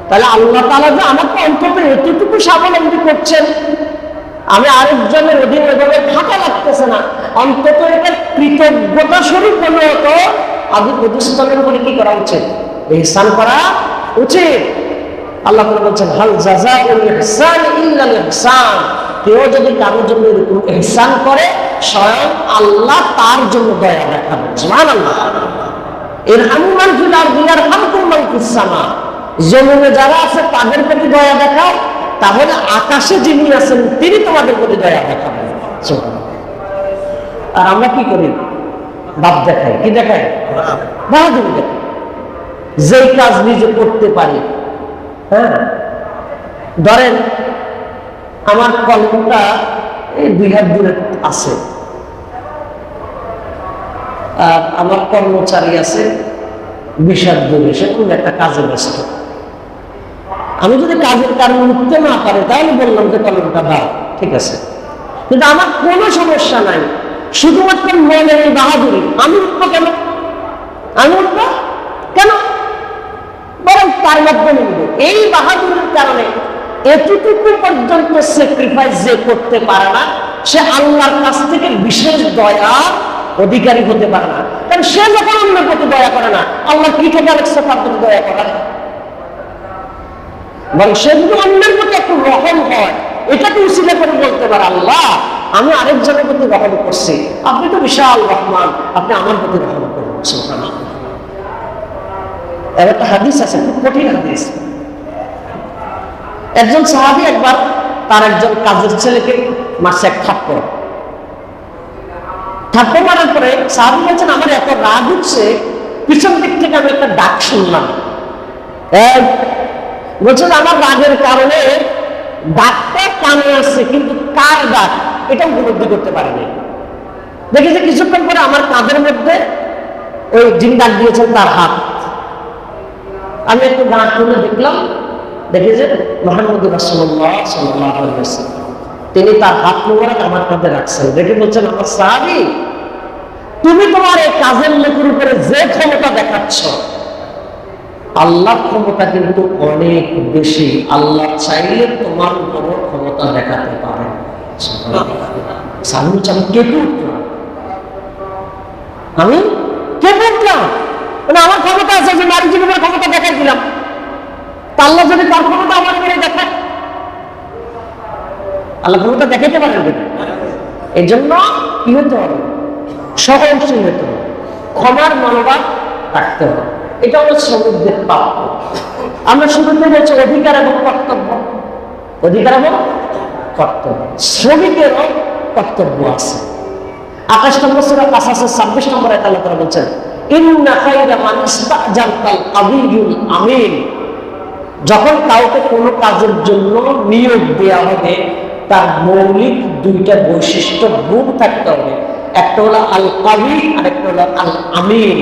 S1: তাহলে আল্লাহ তাআলা যে আমাকে অন্তত এতটুকু স্বাবলম্বী করছেন, আমি আরেকজনের অধীনে এভাবে থাকা লাগতেছে না, অন্তত এটা কৃতজ্ঞতা স্বরূপ হলেও তো আদি প্রতিষ্ঠানের উপরে কি করা উচিত? ইহসান করা উচিত। আল্লাহ তাআলা বলছেন, হাল জাযাউল ইহসান ইল্লাল ইহসান, কেউ যদি কারোর জন্য এরকম ইহসান করে, স্বয়ং আল্লাহ তার জন্য দয়া দেখাবেন। সুবহানাল্লাহ। ইরহামু মান ফিল আরদি ইয়ারহামকুম মান ফিস সামা, জমিনে যারা আছে তাদের প্রতি দয়া দেখাও, তাহলে আকাশে যিনি আছেন তিনি তোমাদের প্রতি দয়া দেখাবেন। আর আমরা কি করি? ভাব দেখাই। কি দেখাই? বাহাদুরি দেখাই। যেই কাজ নিজে করতে পারি, হ্যাঁ, ধরেন আমার কলমটা এই 2 হাত দূরে আছে, আর আমার কর্মচারী আছে 20 হাত দূরে, সে কোন একটা কাজে ব্যস্ত। আমি যদি কাজের কারণে উঠতে না পারি, তাহলে বললাম যে কলমটা দাও, ঠিক আছে, কিন্তু আমার কোনো সমস্যা নাই, শুধুমাত্র মনের এই বাহাদুরি। আমি উঠবো কেন? আমি উঠবো কেন? বরং তার মধ্যে নিব। এই বাহাদুরির কারণে এতটুকু পর্যন্ত স্যাক্রিফাইস যে করতে পারে না, সে আল্লাহর কাছ থেকে বিশেষ দয়া অধিকারী হতে পারে না। কারণ সে যখন অন্যের প্রতি দয়া করে না, আল্লাহ কি থেকে আরেকটা তার প্রতি দয়া করে? বরং সে যদি অন্যের প্রতি একটু রহম হয়, এটাকে উসিলা করে বলতে পারে, আল্লাহ আমি আরেকজনের প্রতি রহম করছি, আপনি তো বিশাল রহমান, আপনি আমার প্রতি রহম করুন। সুবহানাল্লাহ। এর একটা হাদিস আছে, খুব কঠিন হাদিস। একজন সাহাবী একবার তার একজন কাজের ছেলেকে মারছে এক থাপ্পড়। থাপ্পড় মারার পরে সাহাবী বলছেন, আমার এত রাগ উঠছে, পিছন দিক থেকে আমি একটা ডাক শুনলাম, বলছেন আমার রাগের কারণে দাঁতটা কানে আসছে, কিন্তু কার দাঁত এটা উপলব্ধি করতে পারেনি। দেখি যে কিছুক্ষণ পরে আমার কাঁধের মধ্যে ওই যিনি দাঁত দিয়েছেন তার হাত। আমি একটু দাঁত তুলে দেখলাম, দেখি যে মুহাম্মদ রাসূলুল্লাহ সাল্লাল্লাহু আলাইহি ওয়াসাল্লাম তিনি তার হাত মোবারক আমার কাঁধে রাখছেন। দেখে বলছেন, আমার সাহাবী, তুমি তোমার এই কাজের লোকের উপরে যে ক্ষমতা দেখাচ্ছ, আল্লাহর ক্ষমতা কিন্তু অনেক বেশি। আল্লাহ চাইলে তোমার উপর ক্ষমতা দেখাতে পারে। আমি কে বললাম, মানে আমার ক্ষমতা আছে যে নারী জীবনের ক্ষমতা দেখাই দিলাম, আল্লাহ যদি তার ক্ষমতা আমার উপরে দেখায়, আল্লাহ ক্ষমতা দেখাইতে পারেন। এই জন্য কি হতে হবে? সহনশীল হতে হবে, ক্ষমার মনোভাব রাখতে হবে। এটা হলো শ্রমিকদের প্রাপ্য। আমরা শুরুতে বলছি অধিকার এবং কর্তব্য, অধিকার এবং কর্তব্য। শ্রমিকেরও কর্তব্য আছে। 28 নম্বর সূরা কাসাসের 26 নম্বর আয়াতে আল্লাহ তাআলা বলেন, ইন্না খায়রা মান ইসতাজালতাল কাবিয়ুল আমিন। যখন কাউকে কোনো কাজের জন্য নিয়োগ দেওয়া হবে, তার মৌলিক দুইটা বৈশিষ্ট্য গুণ থাকতে হবে। একটা হলো আল কাবি, আর একটা হলো আল আমিন।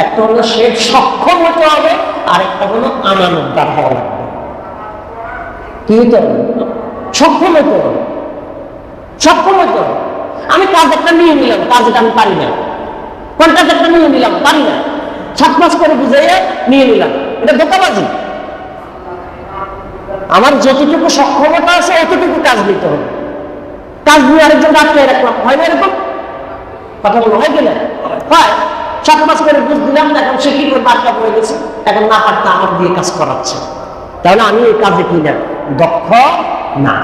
S1: একটা হলো সে সক্ষম হতে হবে, আর একটা হলো আমানতদার হওয়া লাগবে। কি হতে হবে? সক্ষম হতে হবে, সক্ষম হতে হবে। আমি কাজ একটা নিয়ে নিলাম, কাজটা আমি পারি না, কন্ট্রাক্ট একটা নিয়ে নিলাম, পারি না, 7 মাস করে বুঝাইয়া নিয়ে নিলাম, এটা ধোঁকাবাজি। আমার যতটুকু সক্ষমতা আছে অতটুকু কাজ নিতে হবে। কাজ নিয়ে আরেকজন আটকে রাখলাম, হয় না এরকম? কথা বলো, হয় কিনা? হয়। 7 মাস করে বুঝ দিলাম, এখন সে কি করে বার্তা পড়ে গেছে, এখন না পারতে আমার দিয়ে কাজ করাচ্ছে, তাহলে আমি এই কাজে কি না দক্ষ না,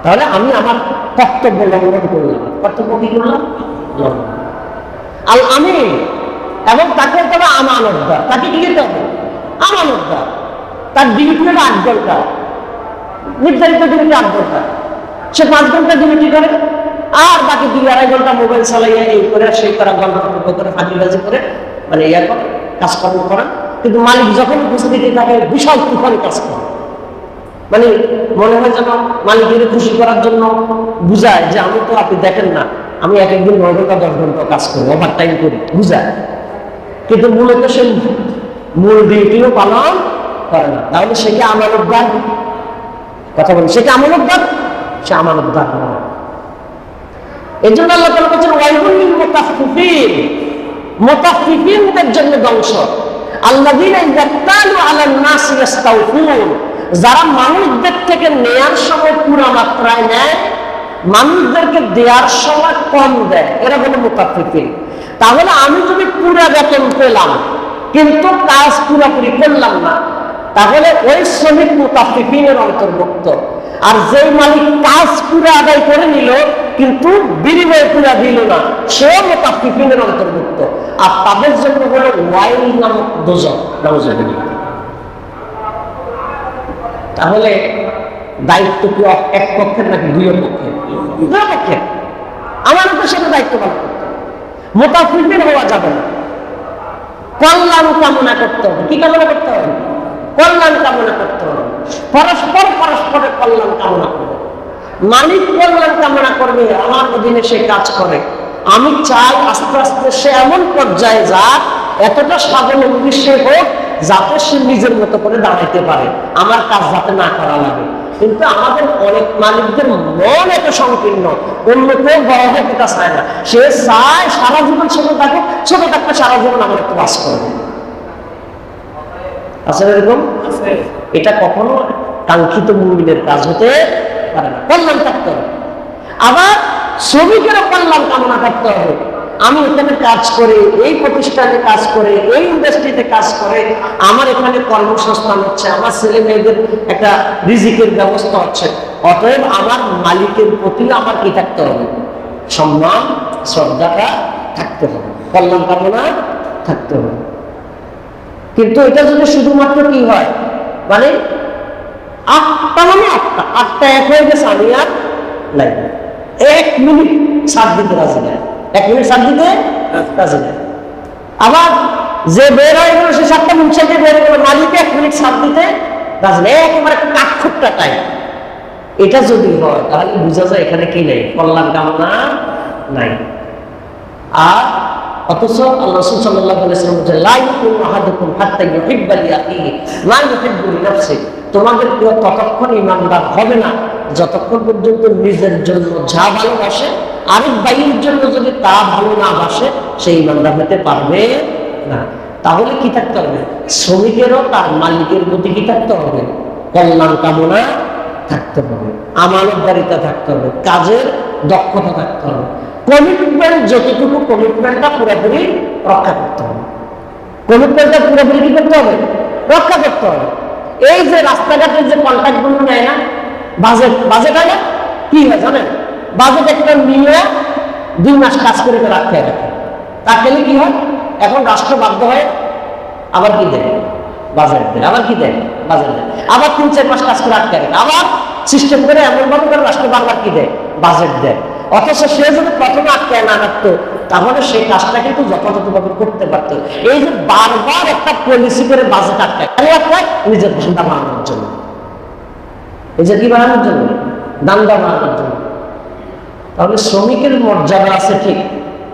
S1: তাহলে আমি আমার কর্তব্য লঙ্ঘন করলাম। কর্তব্য কি করলাম? আল আমিন। এবং তাকে তবে আমানতদার। তাকে কি দিতে হবে? আমানতদার। তার ডিউটি হলো 8 ঘন্টা, নির্ধারিত ডিউটি 8 ঘন্টা। সে 5 ঘন্টা ডিউটি করে, আর বাকি 2-2.5 ঘন্টা মোবাইল চালাইয়া এই করে সেই তারা গল্প করে ফাঁকিবাজি করে, মানে ইয়া করে, কাজকর্ম করেন। কিন্তু মালিক যখন উপস্থিতি থাকে বিশাল তুফানি কাজ করে, মানে মনে হয় যেন মালিকের খুশি করার জন্য বুঝায় যে আমি তো, আপনি দেখেন না, আমি এক একদিন 9 ঘন্টা 10 ঘন্টা কাজ করি, ওভার টাইম করি, বুঝায়। কিন্তু মূলত সে মূল ডিউটিও পালন করে না। তাহলে সে কি আমানতদার? কথা বলি, সে কি আমানতদার? সে আমানতদার নয়। এই জন্য আল্লাহ তাআলা বলেছেন, ওয়াইলুল লিল মুতাফফিফিন। মুতাফফিফিনদের জন্য ধ্বংস। আল্লাযীনা ইয়াক্তালু আলান নাসি ইস্তাওফুন। যারা মানুষদের থেকে নেয়ার সময় পুরো মাত্রায় নেয়, মানুষদেরকে দেওয়ার সময় কম দেয়, এরা হলো মুতাফফিফিন। তাহলে আমি যদি পুরা বেতন পেলাম কিন্তু কাজ পুরোপুরি করলাম না, তাহলে ওই শ্রমিক মুতাফফিফিনের অন্তর্ভুক্ত। আর যে মালিক কাজ পুরো আদায় করে নিল কিন্তু বিনিময় পুরো দিল না, সেও মুতাফফিফিনের অন্তর্ভুক্ত। আর তাদের জন্য হলো ওয়াইল নামক দোজখ। তাহলে দায়িত্ব কি এক পক্ষের নাকি 2 পক্ষের? 2 পক্ষের। আমাদের সাথে দায়িত্ব পালন করতে হবে, মুতাফফিফিন হওয়া যাবে না। কল্যাণ কামনা করতে হবে। কি কামনা করতে হবে? কল্যাণ কামনা করতে হবে। পরস্পর পরস্পরের কল্যাণ কামনা করবে। মালিক কল্যাণ কামনা করবে, আমার অধীনে সে কাজ করে। আমি চাই আস্তে আস্তে সে এমন পর্যায়ে যাক, এতটা স্বাবলম্বী সে হোক যাতে সে নিজের মতো করে দাঁড়াইতে পারে, আমার কাজ যাতে না করা লাগে। কিন্তু আমাদের অনেক মালিকদের মন এত সংকীর্ণ, অন্য কেউ বড় হোক এটা চায় না। সে চায় সারা জীবন ছোট থাকুক, ছোট থাকলে সারা জীবন আমার একটু বাস করবে। আছে এরকম? এটা কখনো কাঙ্ক্ষিত মুমিনের কাজ হতে পারে না। কল্যাণ থাকতে হবে। আবার শ্রমিকেরও কল্যাণ কামনা করতে হবে। আমি এখানে কাজ করে, এই প্রতিষ্ঠানে কাজ করে, এই ইন্ডাস্ট্রিতে কাজ করে, আমার এখানে কর্মসংস্থান হচ্ছে, আমার ছেলে মেয়েদের একটা রিজিকের ব্যবস্থা হচ্ছে। অতএব আমার মালিকের প্রতি আমার কি থাকতে হবে? সম্মান, শ্রদ্ধাটা থাকতে হবে, কল্যাণ কামনা থাকতে হবে। কিন্তু এটা যদি শুধুমাত্র কি হয়, মানে 8টা মানে 8টা 1 হয়ে গেছে, আমি আর লাগবে 1 মিনিট ছাড় দিতে রাজি নাই, 1 মিনিট ছাড় দিতে রাজি নাই। আবার যে বের হয়ে গেল সে 7টা মিনিট বের হয়ে গেল, মালিক 1 মিনিট ছাড় দিতে কাজে একেবারে কাঠখোট্টা টাইম। এটা যদি হয় তাহলে বোঝা যায় এখানে কি নেই, কল্যাণ কামনা নাই। আর অথচ আল্লাহ রাসূল সাল্লাল্লাহু আলাইহি ওয়াসাল্লাম বলেন লা ইয়াকুনু আহাদুকুম হাত্তা ইউহিব্বা লিআখিহি মা ইউহিব্বু লিনাফসিহি, তোমাদের কেউ ততক্ষণ ঈমানদার হবে না যতক্ষণ পর্যন্ত নিজের জন্য যা ভালোবাসে আরেক ভাইয়ের জন্য যদি তা ভালো না বাসে সেই ঈমানদার হতে পারবে না। তাহলে কি থাকতে হবে? শ্রমিকেরও তার মালিকের প্রতি কি থাকতে হবে? কল্যাণ কামনা থাকতে হবে, আমানতদারিতা থাকতে হবে, কাজের দক্ষতা থাকতে হবে, কমিটমেন্ট যতটুকু কমিটমেন্টটা পুরোপুরি রক্ষা করতে হবে। কমিটমেন্টটা পুরোপুরি কি করতে হবে? রক্ষা করতে হবে। এই যে রাস্তাঘাটের যে কন্ট্রাক্ট গুলো নেয় না, বাজেট হয় না, কি হয় জানেন? বাজেট একটা নিয়ে 2 মাস কাজ করে রাখতে রাখে, তা খেলে কি হয়? এখন রাষ্ট্র বাধ্য হয় আবার কি দেয়? বাজেট দেয়। আবার কি দেয়? বাজেট দেয়। আবার 3-4 মাস কাজ করে রাখতে রাখে, আবার সিস্টেম করে এমন ভাবে করে রাষ্ট্র বারবার কি দেয়? বাজেট দেয়। অথচ সে যদি প্রথমে আটকায় না রাখতো তাহলে সেই কাজটা কিন্তু যথাযথভাবে করতে পারত। এই যে বারবার একটা পলিসি করে বাজেট আটকায়, নিজের ধান্দা বাড়ানোর জন্য, এই যে কি বাড়ানোর জন্য? ধান্দা বাড়ানোর জন্য। তাহলে শ্রমিকের মর্যাদা আছে ঠিক,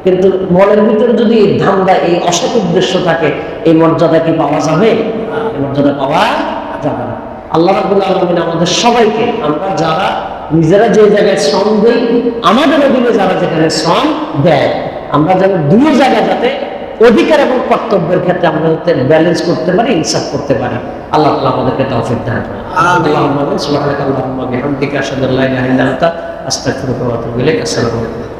S1: কিন্তু মনের ভিতরে যদি এই ধান্দা, এই অসৎ উদ্দেশ্য থাকে, এই মর্যাদা কি পাওয়া যাবে? এই মর্যাদা পাওয়া যাবে না। আল্লাহ রাব্বুল আলামিন আমাদের সবাইকে, আমরা যারা নিজেরা যে জায়গায় শ্রম দেই, আমাদের অধীনে যারা যেখানে শ্রম দেয়, আমরা যেন দুই জায়গায় যাতে অধিকার এবং কর্তব্যের ক্ষেত্রে আমরা যাতে ব্যালেন্স করতে পারি, ইনসাফ করতে পারি। আল্লাহ তাআলা আমাদেরকে তৌফিক দান করুন। আল্লাহুম্মা সুবহানাকা আল্লাহুম্মা বিহামদিকা আশহাদু আল্লা ইলাহা ইল্লা আনতা আস্তাগফিরুকা ওয়া আতুবু ইলাইক। আসসালামু আলাইকুম।